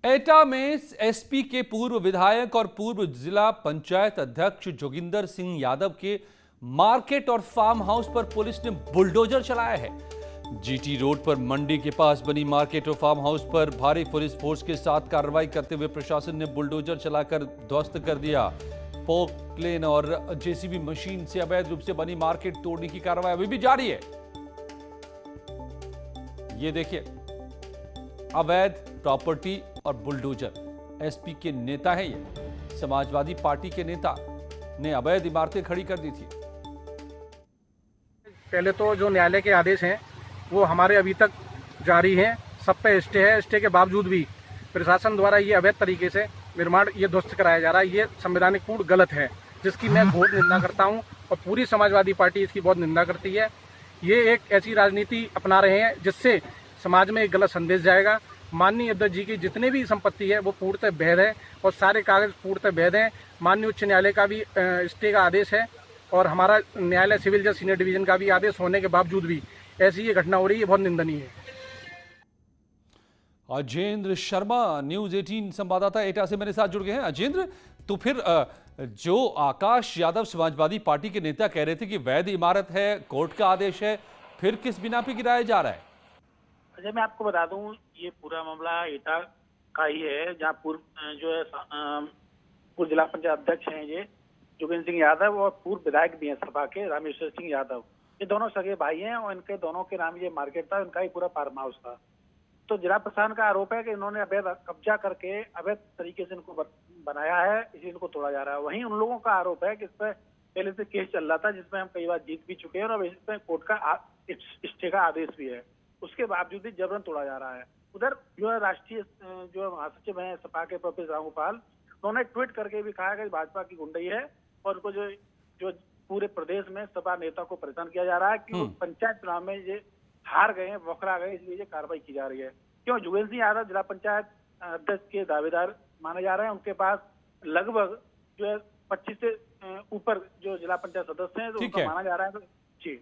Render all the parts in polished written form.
एटा में एसपी के पूर्व विधायक और पूर्व जिला पंचायत अध्यक्ष जोगिंदर सिंह यादव के मार्केट और फार्म हाउस पर पुलिस ने बुलडोजर चलाया है। जीटी रोड पर मंडी के पास बनी मार्केट और फार्म हाउस पर भारी पुलिस फोर्स के साथ कार्रवाई करते हुए प्रशासन ने बुलडोजर चलाकर ध्वस्त कर दिया। पोकलेन और जेसीबी मशीन से अवैध रूप से बनी मार्केट तोड़ने की कार्रवाई अभी भी जारी है। ये देखिए, अवैध प्रॉपर्टी और बुलडोजर। एसपी के नेता है ये, समाजवादी पार्टी के नेता ने अवैध इमारतें खड़ी कर दी थी। पहले तो जो न्यायालय के आदेश हैं वो हमारे अभी तक जारी हैं, सब पे स्टे है। स्टे के बावजूद भी प्रशासन द्वारा ये अवैध तरीके से निर्माण ये ध्वस्त कराया जा रहा है। ये संवैधानिक पूर्ण गलत है, जिसकी मैं घोर निंदा करता हूं और पूरी समाजवादी पार्टी इसकी बहुत निंदा करती है। ये एक ऐसी राजनीति अपना रहे हैं जिससे समाज में एक गलत संदेश जाएगा। माननीय अध्यक्ष जी की जितने भी संपत्ति है वो पूर्णतः वैध है और सारे कागज पूर्णतः वैध हैं। माननीय उच्च न्यायालय का भी स्टे का आदेश है और हमारा न्यायालय सिविल जज सीनियर डिवीजन का भी आदेश होने के बावजूद भी ऐसी ये घटना हो रही है, बहुत निंदनीय है। अजेंद्र शर्मा, न्यूज 18 संवाददाता एटा से मेरे साथ जुड़ गए हैं। अजेंद्र, तो फिर जो आकाश यादव समाजवादी पार्टी के नेता कह रहे थे कि वैध इमारत है, कोर्ट का आदेश है, फिर किस बिना पे गिराया जा रहा है? अजय, मैं आपको बता दूं, ये पूरा मामला एटा का ही है, जहां पूर्व जिला पंचायत अध्यक्ष हैं ये जोगिंदर सिंह यादव और पूर्व विधायक भी हैं सपा के रामेश्वर सिंह यादव। ये दोनों सगे भाई हैं और इनके दोनों के नाम ये मार्केट था, इनका ही पूरा फार्म हाउस था। तो जिला प्रशासन का आरोप है कि इन्होंने अवैध कब्जा करके अवैध तरीके से इनको बनाया है, इसी इनको तोड़ा जा रहा है। वहीं उन लोगों का आरोप है कि इस पर पहले से केस चल रहा था, जिसमें हम कई बार जीत भी चुके हैं और अब इसमें कोर्ट का स्टे का आदेश भी है, उसके बावजूद भी जबरन तोड़ा जा रहा है। उधर जो है राष्ट्रीय जो महासचिव हैं सपा के प्रोफेसर रामगोपाल, उन्होंने ट्वीट करके भी कहा कि भाजपा की गुंडई है और उनको जो पूरे प्रदेश में सपा नेता को परेशान किया जा रहा है कि वो पंचायत चुनाव में ये हार गए हैं, बौखला गए, इसलिए ये कार्रवाई की जा रही है। क्यों? जोगिंदर सिंह यादव जिला पंचायत अध्यक्ष के दावेदार माने जा रहे हैं। उनके पास लगभग जो है 25 से ऊपर जो जिला पंचायत सदस्य हैं, तो उनका माना जा रहा है। जी,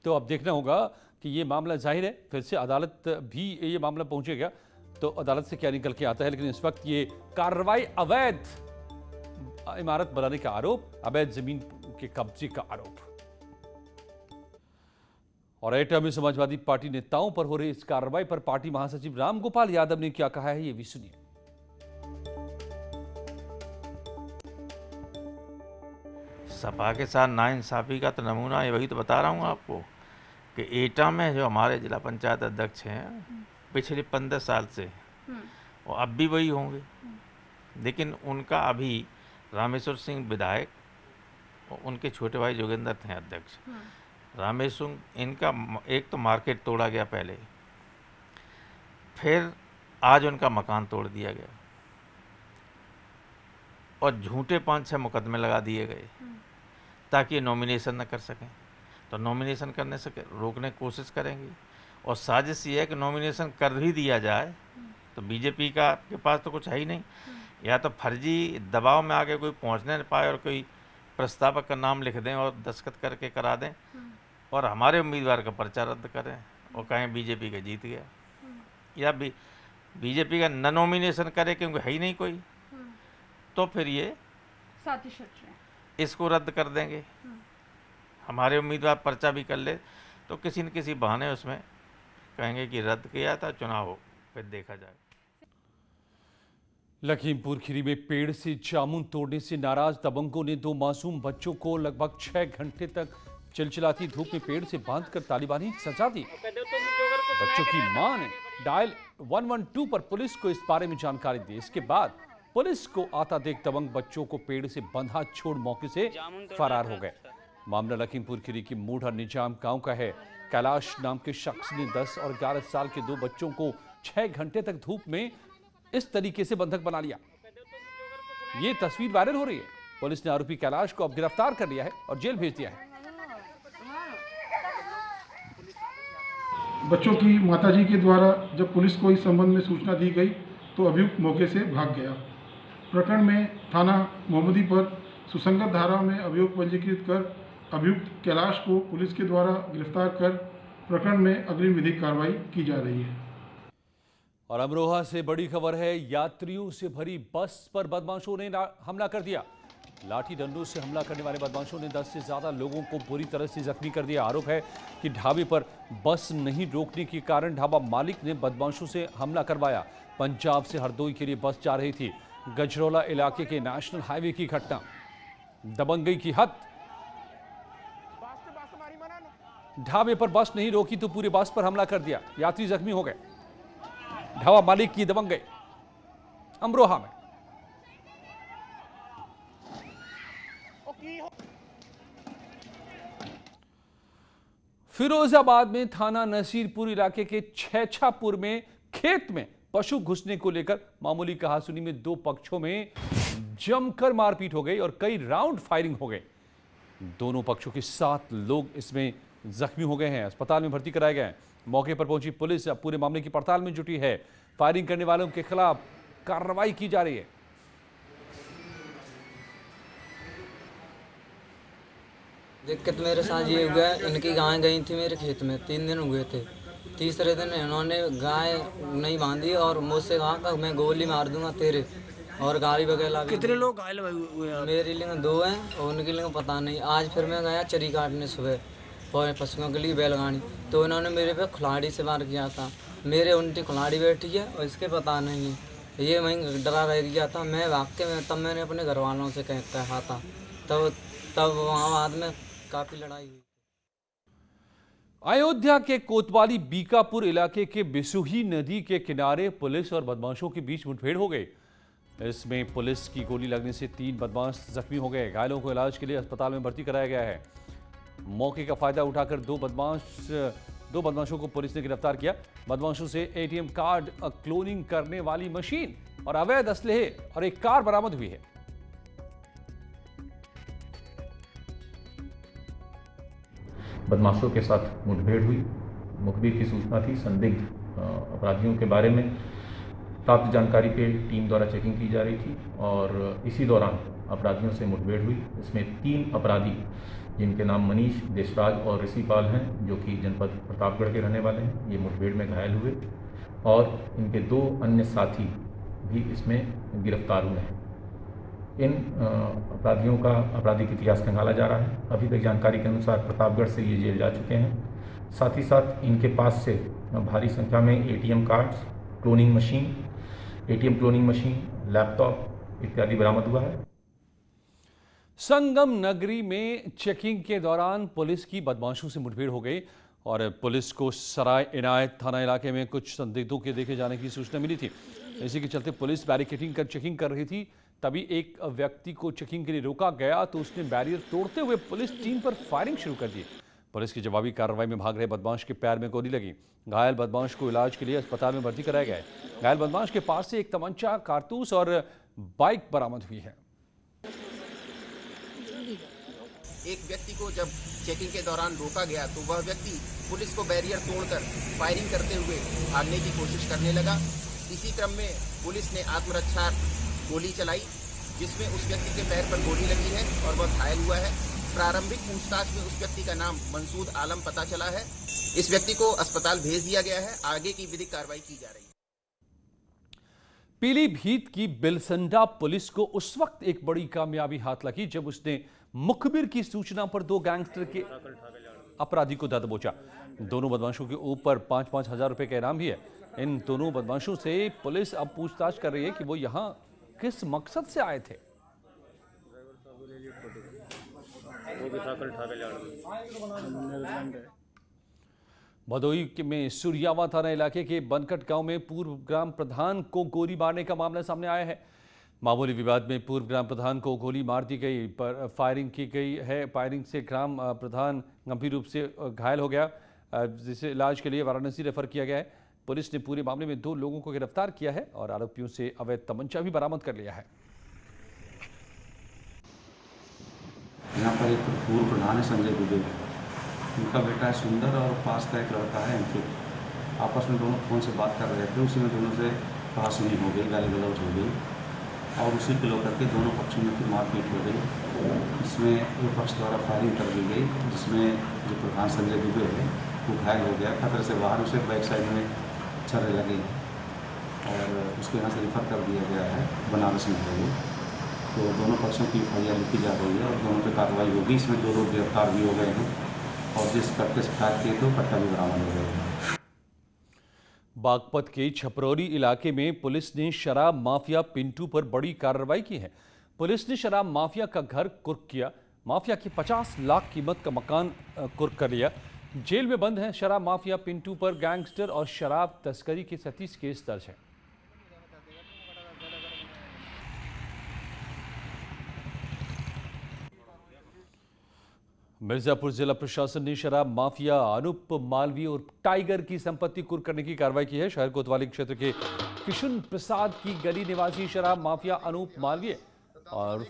तो अब देखना होगा कि ये मामला, जाहिर है फिर से अदालत भी ये मामला पहुंचेगा तो अदालत से क्या निकल के आता है। लेकिन इस वक्त ये कार्रवाई अवैध इमारत बनाने का आरोप, अवैध जमीन के कब्जे का आरोप और एटा में समाजवादी पार्टी नेताओं पर हो रही इस कार्रवाई पर पार्टी महासचिव रामगोपाल यादव ने क्या कहा है, ये भी सुनिए। सपा के साथ नाइंसाफी का तो नमूना है, वही तो बता रहा हूँ आपको कि एटा में जो हमारे जिला पंचायत अध्यक्ष हैं पिछले 15 साल से, वो अब भी वही होंगे। लेकिन उनका अभी रामेश्वर सिंह विधायक और उनके छोटे भाई जोगिंदर थे अध्यक्ष। रामेश्वर, इनका एक तो मार्केट तोड़ा गया पहले, फिर आज उनका मकान तोड़ दिया गया और झूठे 5-6 मुकदमे लगा दिए गए ताकि ये नॉमिनेशन न कर सकें। तो नॉमिनेशन करने से रोकने की कोशिश करेंगे और साजिश ये है कि नॉमिनेशन कर भी दिया जाए तो बीजेपी के पास तो कुछ है ही नहीं, या तो फर्जी दबाव में आगे कोई पहुंचने न पाए और कोई प्रस्तावक का नाम लिख दें और दस्तखत करके करा दें और हमारे उम्मीदवार का पर्चा रद्द करें और कहें बीजेपी का जीत गया, या बीजेपी का न नॉमिनेशन करे क्योंकि है ही नहीं कोई, तो फिर ये इसको रद्द कर देंगे। हमारे उम्मीदवार पर्चा भी कर ले तो किसी न किसी बहाने उसमें कहेंगे कि रद्द किया था, चुनाव हो, फिर देखा जाए। लखीमपुर खीरी में पेड़ से जामुन तोड़ने से नाराज दबंगों ने 2 मासूम बच्चों को लगभग 6 घंटे तक चिलचिलाती धूप में पेड़ से बांधकर तालिबानी सजा दी। बच्चों की मां ने डायल 112 पर पुलिस को इस बारे में जानकारी दी। इसके बाद पुलिस को आता देख दबंग बच्चों को पेड़ से बंधा छोड़ मौके से फरार हो गए। मामला लखीमपुर खीरी की मूढ़ा निजाम गांव का है। कैलाश नाम के शख्स ने 10 और 11 साल के 2 बच्चों को 6 घंटे तक धूप में इस तरीके से बंधक बना लिया। ये तस्वीर वायरल हो रही है। पुलिस ने आरोपी कैलाश को अब गिरफ्तार कर लिया है और जेल भेज दिया है। बच्चों की माताजी के द्वारा जब पुलिस को इस संबंध में सूचना दी गई तो अभियुक्त मौके से भाग गया। प्रकरण में थाना मोहम्मदी पर सुसंगत धारा में अभियोग पंजीकृत कर अभियुक्त कैलाश को पुलिस के द्वारा गिरफ्तार कर प्रकरण में अग्रिम विधिक कार्रवाई की जा रही है। और अमरोहा से बड़ी खबर है, यात्रियों से भरी बस पर बदमाशों ने हमला कर दिया। लाठी डंडों से हमला करने वाले बदमाशों ने 10 से ज्यादा लोगों को बुरी तरह से जख्मी कर दिया। आरोप है कि ढाबे पर बस नहीं रोकने के कारण ढाबा मालिक ने बदमाशों से हमला करवाया। पंजाब से हरदोई के लिए बस जा रही थी। गजरौला इलाके के नेशनल हाईवे की घटना, दबंगई की हद। ढाबे पर बस नहीं रोकी तो पूरी बस पर हमला कर दिया, यात्री जख्मी हो गए। ढाबा मालिक की दबंगई अमरोहा में। फिरोजाबाद में थाना नसीरपुर इलाके के छैछापुर में खेत में पशु घुसने को लेकर मामूली कहासुनी में दो पक्षों में जमकर मारपीट हो गई और कई राउंड फायरिंग हो गई। दोनों पक्षों के 7 लोग इसमें जख्मी हो गए हैं, अस्पताल में भर्ती कराए गए हैं। मौके पर पहुंची पुलिस अब पूरे मामले की पड़ताल में जुटी है। फायरिंग करने वालों के खिलाफ कार्रवाई की जा रही है। दिक्कत मेरे साथ ये हुआ, इनकी गाय गई थी मेरे खेत में, 3 दिन हुए थे। तीसरे दिन इन्होंने गाय नहीं बांधी और मुझसे कहा कि मैं गोली मार दूंगा तेरे, और गाड़ी वगैरह। कितने लोग घायल हुए हैं? मेरे लिए 2 हैं और उनके लिए पता नहीं। आज फिर मैं गया चरी काटने सुबह और पशुओं के लिए बैलगाड़ी, तो इन्होंने मेरे पे खुलाड़ी से वार किया था। मेरे उल्टी खुलाड़ी बैठी है और इसके पता नहीं है। ये मैं डरा रह गया था, मैं भाग के तब मैंने अपने घर वालों से कहा था, तब वहाँ बाद में काफी लड़ाई हुई। अयोध्या के कोतवाली बीकापुर इलाके के बिसुही नदी के किनारे पुलिस और बदमाशों के बीच मुठभेड़ हो गई। इसमें पुलिस की गोली लगने से 3 बदमाश जख्मी हो गए। घायलों को इलाज के लिए अस्पताल में भर्ती कराया गया है। मौके का फायदा उठाकर दो बदमाशों को पुलिस ने गिरफ्तार किया। बदमाशों से ATM कार्ड क्लोनिंग करने वाली मशीन और अवैध असलहे और एक कार बरामद हुई है। बदमाशों के साथ मुठभेड़ हुई। मुखबिर की सूचना थी, संदिग्ध अपराधियों के बारे में प्राप्त जानकारी पे टीम द्वारा चेकिंग की जा रही थी और इसी दौरान अपराधियों से मुठभेड़ हुई। इसमें 3 अपराधी जिनके नाम मनीष, देशराज और ऋषिपाल हैं, जो कि जनपद प्रतापगढ़ के रहने वाले हैं, ये मुठभेड़ में घायल हुए और इनके 2 अन्य साथी भी इसमें गिरफ्तार हुए हैं। इन अपराधियों का आपराधिक इतिहास खंगाला जा रहा है। अभी तक जानकारी के अनुसार प्रतापगढ़ से ये जेल जा चुके हैं। साथ ही साथ इनके पास से भारी संख्या में ATM cards, cloning machine, ATM cloning machine, laptop इत्यादि बरामद हुआ है। संगम नगरी में चेकिंग के दौरान पुलिस की बदमाशों से मुठभेड़ हो गई और पुलिस को सराय इनायत थाना इलाके में कुछ संदिग्धों के देखे जाने की सूचना मिली थी। इसी के चलते पुलिस बैरिकेडिंग कर चेकिंग कर रही थी। तभी एक व्यक्ति को चेकिंग के लिए रोका गया तो उसने बैरियर तोड़ते हुए पुलिस टीम पर फायरिंग शुरू कर दी। पुलिस की जवाबी कार्रवाई में भाग रहे बदमाश के पैर में गोली लगी। घायल बदमाश को इलाज के लिए अस्पताल में भर्ती कराया गया है। घायल बदमाश के पास से एक तमंचा, कारतूस और बाइक बरामद हुई है। एक व्यक्ति को जब चेकिंग के दौरान रोका गया तो वह व्यक्ति पुलिस को बैरियर तोड़कर फायरिंग करते हुए भागने की कोशिश करने लगा। इसी क्रम में पुलिस ने आत्मरक्षा गोली चलाई, जिसमें उस व्यक्ति के पैर पर गोली लगी है और वह घायल हुआ है। प्रारंभिक पूछताछ में उस व्यक्ति का नाम मंसूद आलम पता चला है। इस व्यक्ति को अस्पताल भेज दिया गया है। आगे की विधिक कार्रवाई की जा रही है। पीलीभीत की बिलसंडा पुलिस को उस वक्त एक बड़ी कामयाबी हाथ लगी जब उसने मुखबिर की सूचना पर 2 गैंगस्टर के अपराधी को दे दबोचा। दोनों बदमाशों के ऊपर 5-5 हजार रुपए का इनाम भी है। इन दोनों बदमाशों से पुलिस अब पूछताछ कर रही है कि वो यहां किस मकसद से आए थे। भदोई में सुरियावा थाना इलाके के बनकट गांव में पूर्व ग्राम प्रधान को गोली मारने का मामला सामने आया है। मामूली विवाद में पूर्व ग्राम प्रधान को गोली मार दी गई, पर फायरिंग की गई है। फायरिंग से ग्राम प्रधान गंभीर रूप से घायल हो गया, जिसे इलाज के लिए वाराणसी रेफर किया गया है। पुलिस ने पूरे मामले में 2 लोगों को गिरफ्तार किया है और आरोपियों से अवैध तमंचा भी बरामद कर लिया है। यहाँ पर एक पूर्व प्रधान है संजय दुबे, उनका बेटा है सुंदर और पास का एक लड़का है अंकित। आपस में दोनों फ़ोन से बात कर रहे थे, उसी में दोनों से कहासुनी हो गई, गाली गलौज हो गई और उसी को लेकर के दोनों पक्षों में फिर मारपीट हो गई। इसमें एक पक्ष द्वारा फायरिंग कर दी गई, जिसमें जो प्रधान संजय दुबे है वो घायल हो गया। खतरे से बाहर उसे बैक साइड में छर्रे लगे। और उसको यहाँ से रेफर कर दिया गया है बनारस में है वो। तो दोनों पक्षों की एफआईआर लिखी जा रही है और दोनों पर कार्रवाई होगी। इसमें 2 लोग गिरफ्तार भी हो गए हैं और जिस कट्टे से फायर किए तो कट्टा भी बरामद हो गया है। बागपत के छपरौली इलाके में पुलिस ने शराब माफिया पिंटू पर बड़ी कार्रवाई की है। पुलिस ने शराब माफिया का घर कुर्क किया। माफिया की 50 लाख कीमत का मकान कुर्क कर लिया। जेल में बंद है शराब माफिया पिंटू पर गैंगस्टर और शराब तस्करी के 37 केस दर्ज है। मिर्जापुर जिला प्रशासन ने शराब माफिया अनूप मालवीय और टाइगर की संपत्ति कुर्क करने की कार्रवाई की है। शहर कोतवाली क्षेत्र के किशन प्रसाद की गली निवासी शराब माफिया अनूप मालवीय और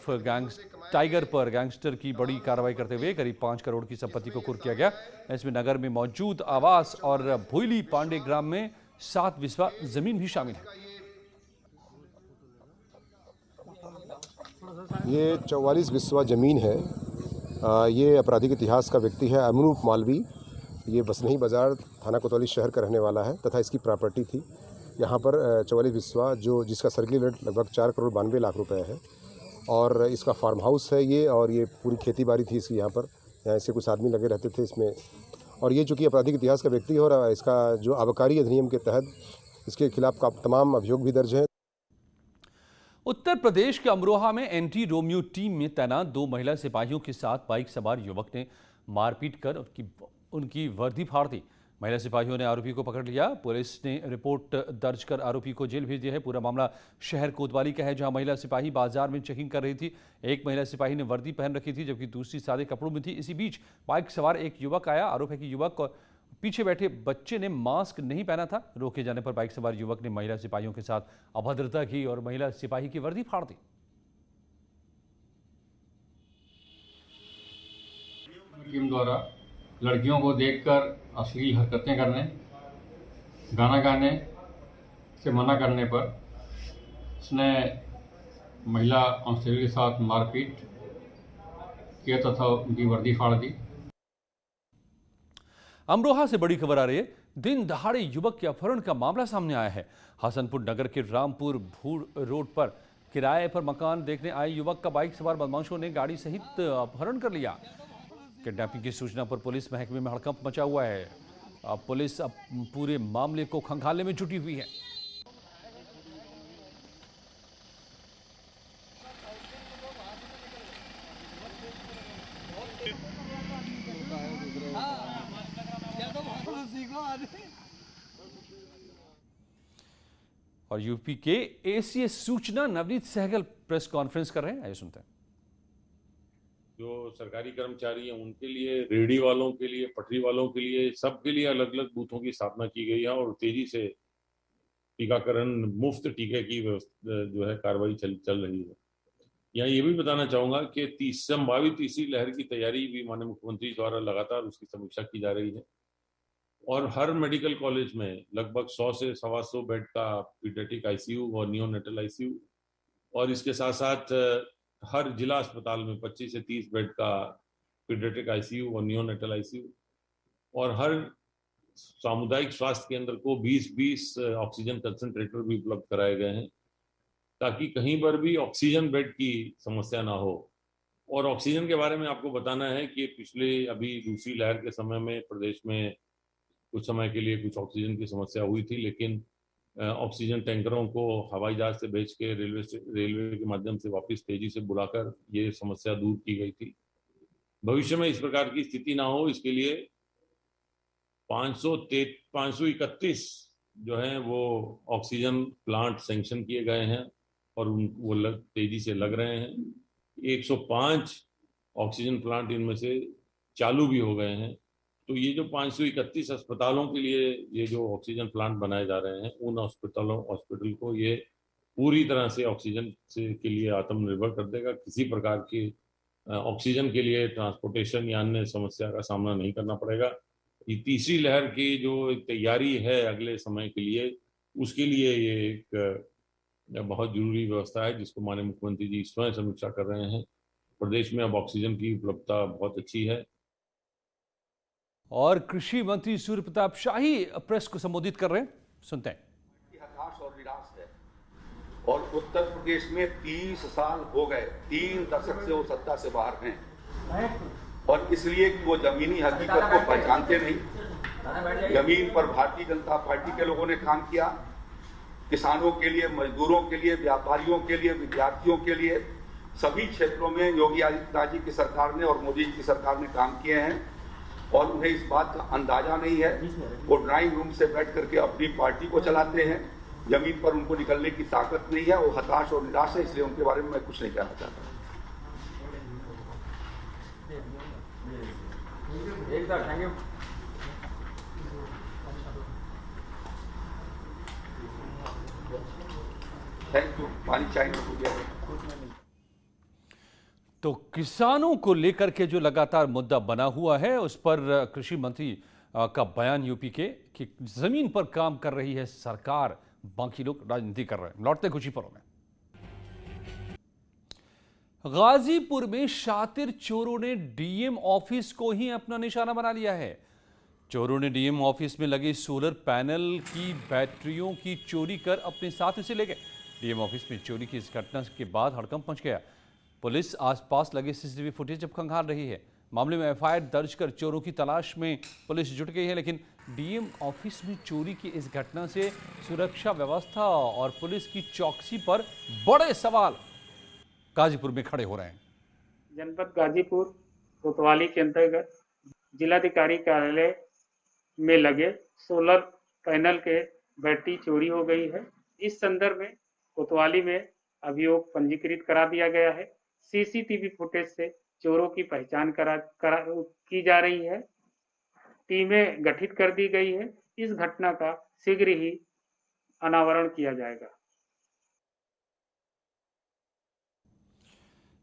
टाइगर पर गैंगस्टर की बड़ी कार्रवाई करते हुए करीब 5 करोड़ की संपत्ति को कुर्क किया गया। इसमें नगर में मौजूद आवास और भोईली पांडे ग्राम में 7 बिस्वा जमीन भी शामिल है। ये 44 बिस्वा जमीन है। ये आपराधिक इतिहास का व्यक्ति है अनूप मालवीय। ये बसनही बाजार थाना कोतवाली शहर का रहने वाला है तथा इसकी प्रॉपर्टी थी यहाँ पर 44 बिस्वा जिसका सर्किल रेट लगभग 4 करोड़ 92 लाख रुपए है और इसका फार्म हाउस है ये और ये पूरी खेती बाड़ी थी इसकी यहाँ से कुछ आदमी लगे रहते थे इसमें और ये चूँकि आपराधिक इतिहास का व्यक्ति है और इसका जो आबकारी अधिनियम के तहत इसके खिलाफ तमाम अभियोग भी दर्ज हैं। उत्तर प्रदेश के अमरोहा में एंटी रोमियो टीम में तैनात 2 महिला सिपाहियों के साथ बाइक सवार युवक ने मारपीट कर उनकी वर्दी फाड़ दी। महिला सिपाहियों ने आरोपी को पकड़ लिया। पुलिस ने रिपोर्ट दर्ज कर आरोपी को जेल भेज दिया है। पूरा मामला शहर कोतवाली का है, जहां महिला सिपाही बाजार में चेकिंग कर रही थी। एक महिला सिपाही ने वर्दी पहन रखी थी जबकि दूसरी सादे कपड़ों में थी। इसी बीच बाइक सवार एक युवक आया। आरोप है कि युवक और पीछे बैठे बच्चे ने मास्क नहीं पहना था। रोके जाने पर बाइक सवार युवक ने महिला सिपाहियों के साथ अभद्रता की और महिला सिपाही की वर्दी फाड़ दी। टीम द्वारा लड़कियों को देखकर अश्लील हरकतें करने, गाना गाने से मना करने पर उसने महिला कांस्टेबल के साथ मारपीट किया तथा उनकी वर्दी फाड़ दी। अमरोहा से बड़ी खबर आ रही है। दिन दहाड़े युवक के अपहरण का मामला सामने आया है। हसनपुर नगर के रामपुर भूड़ रोड पर किराए पर मकान देखने आए युवक का बाइक सवार बदमाशों ने गाड़ी सहित अपहरण कर लिया। किडनैपिंग की सूचना पर पुलिस महकमे में हड़कंप मचा हुआ है। अब पुलिस पूरे मामले को खंगालने में जुटी हुई है। और यूपी के एसीएस सूचना नवनीत सहगल प्रेस कॉन्फ्रेंस कर रहे हैं, आइए सुनते हैं। जो सरकारी कर्मचारी हैं उनके लिए, रेहड़ी वालों के लिए, पटरी वालों के लिए, सबके लिए अलग अलग बूथों की स्थापना की गई है और तेजी से टीकाकरण, मुफ्त टीके की जो है कार्रवाई चल रही है। यहाँ ये भी बताना चाहूंगा कि संभावित तीसरी लहर की तैयारी भी माननीय मुख्यमंत्री द्वारा लगातार उसकी समीक्षा की जा रही है और हर मेडिकल कॉलेज में लगभग 100 से 125 बेड का पीडियाट्रिक आईसीयू और नियोनेटल आईसीयू और इसके साथ साथ हर जिला अस्पताल में 25 से 30 बेड का पीडियाट्रिक आईसीयू और नियोनेटल आईसीयू और हर सामुदायिक स्वास्थ्य केंद्र को 20-20 ऑक्सीजन कंसंट्रेटर भी उपलब्ध कराए गए हैं ताकि कहीं पर भी ऑक्सीजन बेड की समस्या ना हो। और ऑक्सीजन के बारे में आपको बताना है कि पिछले अभी दूसरी लहर के समय में प्रदेश में कुछ समय के लिए कुछ ऑक्सीजन की समस्या हुई थी, लेकिन ऑक्सीजन टैंकरों को हवाई जहाज से भेज के रेलवे के माध्यम से वापस तेजी से बुलाकर ये समस्या दूर की गई थी। भविष्य में इस प्रकार की स्थिति ना हो, इसके लिए 531 जो हैं वो ऑक्सीजन प्लांट सैंक्शन किए गए हैं और वो तेजी से लग रहे हैं। 105 ऑक्सीजन प्लांट इनमें से चालू भी हो गए हैं। तो ये जो 531 अस्पतालों के लिए ये जो ऑक्सीजन प्लांट बनाए जा रहे हैं, उन हॉस्पिटल को ये पूरी तरह से ऑक्सीजन के लिए आत्मनिर्भर कर देगा। किसी प्रकार की ऑक्सीजन के लिए ट्रांसपोर्टेशन या अन्य समस्या का सामना नहीं करना पड़ेगा। ये तीसरी लहर की जो तैयारी है अगले समय के लिए, उसके लिए ये एक बहुत जरूरी व्यवस्था है जिसको माननीय मुख्यमंत्री जी स्वयं समीक्षा कर रहे हैं। प्रदेश में अब ऑक्सीजन की उपलब्धता बहुत अच्छी है। और कृषि मंत्री सूर्य प्रताप शाही प्रेस को संबोधित कर रहे हैं, सुनते हैं। और निराश है। और उत्तर प्रदेश में 30 साल हो गए, 3 दशक से वो सत्ता से बाहर हैं, और इसलिए कि वो जमीनी हकीकत को पहचानते नहीं। जमीन पर भारतीय जनता पार्टी के लोगों ने काम किया, किसानों के लिए, मजदूरों के लिए, व्यापारियों के लिए, विद्यार्थियों के लिए, सभी क्षेत्रों में योगी आदित्यनाथ जी की सरकार ने और मोदी जी की सरकार ने काम किए हैं, और उन्हें इस बात का अंदाजा नहीं है। वो ड्राइंग रूम से बैठ करके अपनी पार्टी को चलाते हैं, जमीन पर उनको निकलने की ताकत नहीं है, वो हताश और निराश है, इसलिए उनके बारे में मैं कुछ नहीं कहना चाहता। Thank you. पानी चाहिए तो किसानों को लेकर के जो लगातार मुद्दा बना हुआ है, उस पर कृषि मंत्री का बयान यूपी के कि जमीन पर काम कर रही है सरकार, बाकी लोग राजनीति कर रहे हैं। लौटते खुशी परों में गाजीपुर में शातिर चोरों ने डीएम ऑफिस को ही अपना निशाना बना लिया है। चोरों ने डीएम ऑफिस में लगे सोलर पैनल की बैटरियों की चोरी कर अपने साथ उसे ले गए। डीएम ऑफिस में चोरी की इस घटना के बाद हड़कंप मच गया। पुलिस आसपास लगे सीसीटीवी फुटेज अब खंगाल रही है। मामले में एफआईआर दर्ज कर चोरों की तलाश में पुलिस जुट गई है, लेकिन डीएम ऑफिस में चोरी की इस घटना से सुरक्षा व्यवस्था और पुलिस की चौकसी पर बड़े सवाल गाजीपुर में खड़े हो रहे हैं। जनपद गाजीपुर कोतवाली के अंतर्गत जिलाधिकारी कार्यालय में लगे सोलर पैनल के बैटरी चोरी हो गई है। इस संदर्भ में कोतवाली में अभियोग पंजीकृत करा दिया गया है। सीसीटीवी फुटेज से चोरों की पहचान की जा रही है। टीमें गठित कर दी गई है। इस घटना का शीघ्र ही अनावरण किया जाएगा।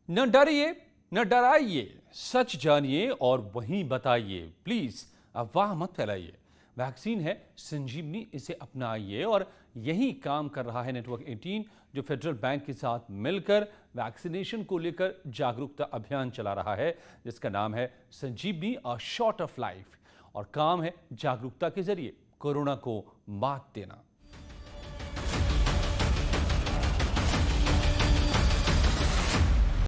न डरिए न डराइए, सच जानिए और वहीं बताइए। प्लीज अफवाह मत फैलाइए। वैक्सीन है संजीवनी, इसे अपनाइए। और यही काम कर रहा है नेटवर्क 18, जो फेडरल बैंक के साथ मिलकर वैक्सीनेशन को लेकर जागरूकता अभियान चला रहा है, जिसका नाम है संजीवनी अ शॉट ऑफ लाइफ। और काम है जागरूकता के जरिए कोरोना को मात देना।